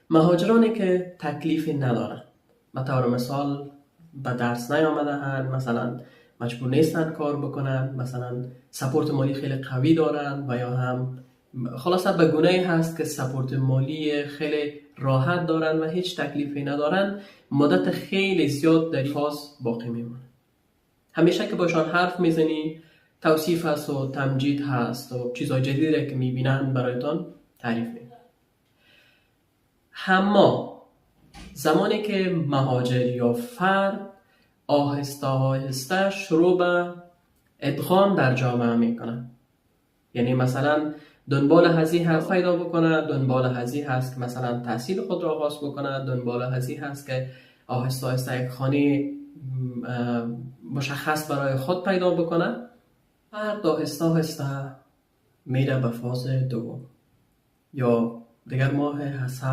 مهاجرانی که تکلیفی ندارن، به طور مثال به درس نیامده، مثلا مجبور نیستن کار بکنن، مثلا سپورت مالی خیلی قوی دارن، و یا هم خلاصه به گونه‌ای هست که سپورت مالی خیلی راحت دارن و هیچ تکلیفی ندارن، مدت خیلی زیاد در فاز باقی میمونن. همیشه که باشان حرف میزنی توصیف هست و تمجید هست و چیزای جدیدی که میبینن برایتان تعریف میکنن. اما زمانی که مهاجر یا فرد آهسته آهسته شروع به ادغام در جامعه میکنه، یعنی مثلا دنبال هزی هست پیدا بکنه، دنبال هزی هست که مثلا تحصیل خود را آغاز بکنه، دنبال هزی هست که آهسته آهسته یک خانه مشخص برای خود پیدا بکنه، فرد آهسته آهسته میره به فاز دوم، یا دیگر ماه حسد